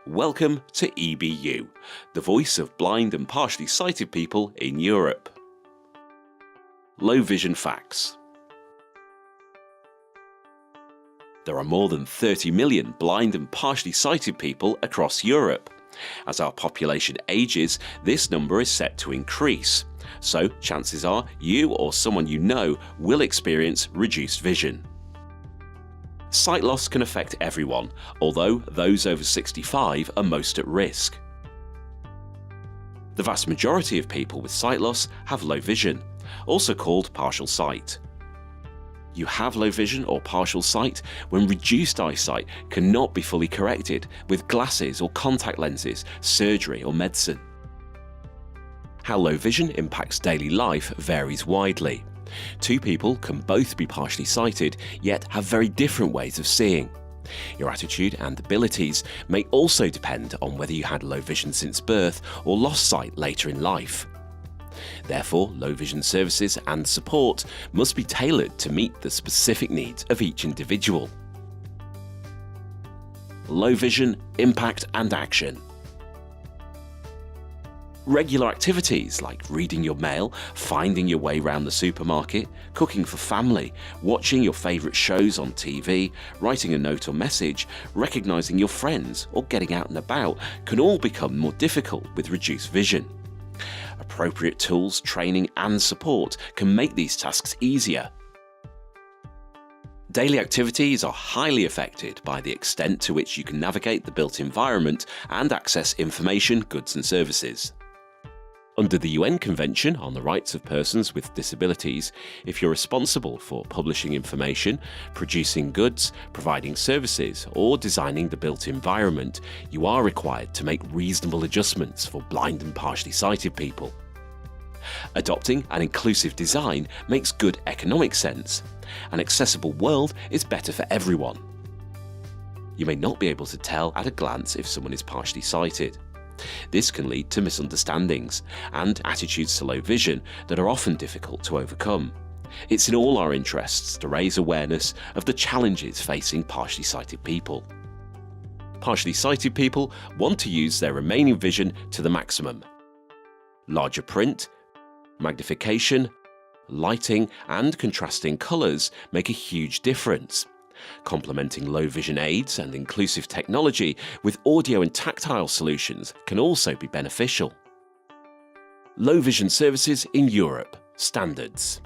Welcome to EBU, the voice of blind and partially sighted people in Europe. Low vision facts. There are more than 30 million blind and partially sighted people across Europe. As our population ages, this number is set to increase. So chances are you or someone you know will experience reduced vision. Sight loss can affect everyone, although those over 65 are most at risk. The vast majority of people with sight loss have low vision, also called partial sight. You have low vision or partial sight when reduced eyesight cannot be fully corrected with glasses or contact lenses, surgery or medicine. How low vision impacts daily life varies widely. Two people can both be partially sighted, yet have very different ways of seeing. Your attitude and abilities may also depend on whether you had low vision since birth or lost sight later in life. Therefore, low vision services and support must be tailored to meet the specific needs of each individual. Low vision, impact and action. Regular activities like reading your mail, finding your way around the supermarket, cooking for family, watching your favourite shows on TV, writing a note or message, recognising your friends or getting out and about can all become more difficult with reduced vision. Appropriate tools, training and support can make these tasks easier. Daily activities are highly affected by the extent to which you can navigate the built environment and access information, goods and services. Under the UN Convention on the Rights of Persons with Disabilities, if you're responsible for publishing information, producing goods, providing services, or designing the built environment, you are required to make reasonable adjustments for blind and partially sighted people. Adopting an inclusive design makes good economic sense. An accessible world is better for everyone. You may not be able to tell at a glance if someone is partially sighted. This can lead to misunderstandings and attitudes to low vision that are often difficult to overcome. It's in all our interests to raise awareness of the challenges facing partially sighted people. Partially sighted people want to use their remaining vision to the maximum. Larger print, magnification, lighting and contrasting colours make a huge difference. Complementing low vision aids and inclusive technology with audio and tactile solutions can also be beneficial. Low vision services in Europe. Standards.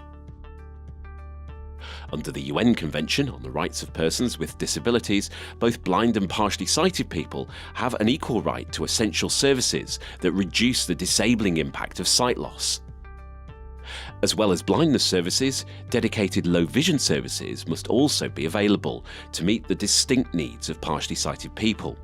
Under the UN Convention on the Rights of Persons with Disabilities, both blind and partially sighted people have an equal right to essential services that reduce the disabling impact of sight loss. As well as blindness services, dedicated low vision services must also be available to meet the distinct needs of partially sighted people.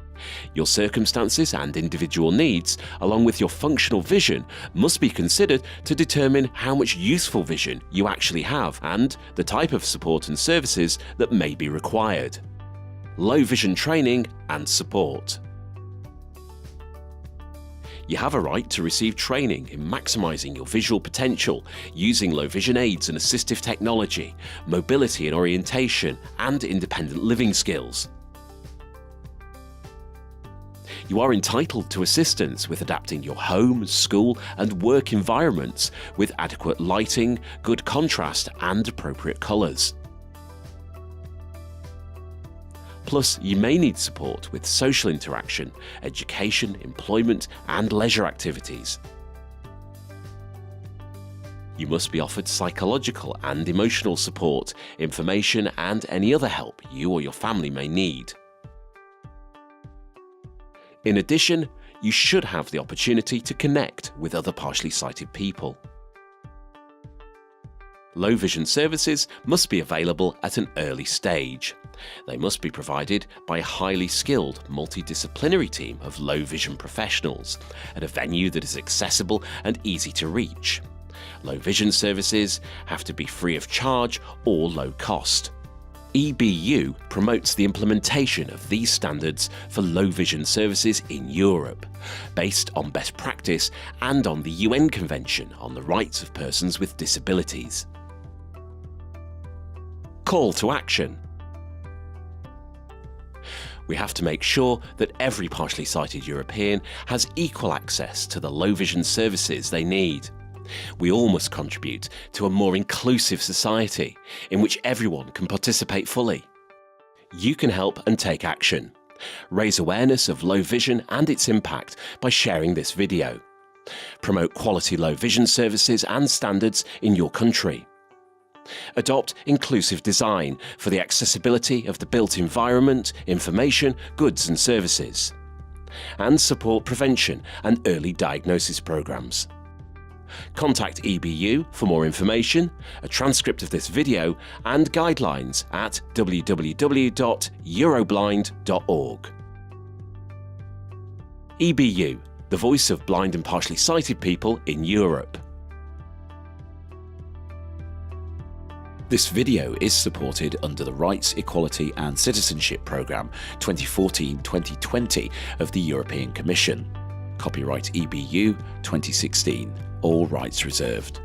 Your circumstances and individual needs, along with your functional vision, must be considered to determine how much useful vision you actually have and the type of support and services that may be required. Low vision training and support. You have a right to receive training in maximising your visual potential using low vision aids and assistive technology, mobility and orientation, and independent living skills. You are entitled to assistance with adapting your home, school and work environments with adequate lighting, good contrast and appropriate colours. Plus, you may need support with social interaction, education, employment and leisure activities. You must be offered psychological and emotional support, information and any other help you or your family may need. In addition, you should have the opportunity to connect with other partially sighted people. Low vision services must be available at an early stage. They must be provided by a highly skilled multidisciplinary team of low vision professionals at a venue that is accessible and easy to reach. Low vision services have to be free of charge or low cost. EBU promotes the implementation of these standards for low vision services in Europe, based on best practice and on the UN Convention on the Rights of Persons with Disabilities. Call to action. We have to make sure that every partially sighted European has equal access to the low vision services they need. We all must contribute to a more inclusive society in which everyone can participate fully. You can help and take action. Raise awareness of low vision and its impact by sharing this video. Promote quality low vision services and standards in your country. Adopt inclusive design for the accessibility of the built environment, information, goods and services. And support prevention and early diagnosis programs. Contact EBU for more information, a transcript of this video and guidelines at www.euroblind.org. EBU, the voice of blind and partially sighted people in Europe. This video is supported under the Rights, Equality and Citizenship Programme 2014-2020 of the European Commission. Copyright EBU 2016. All rights reserved.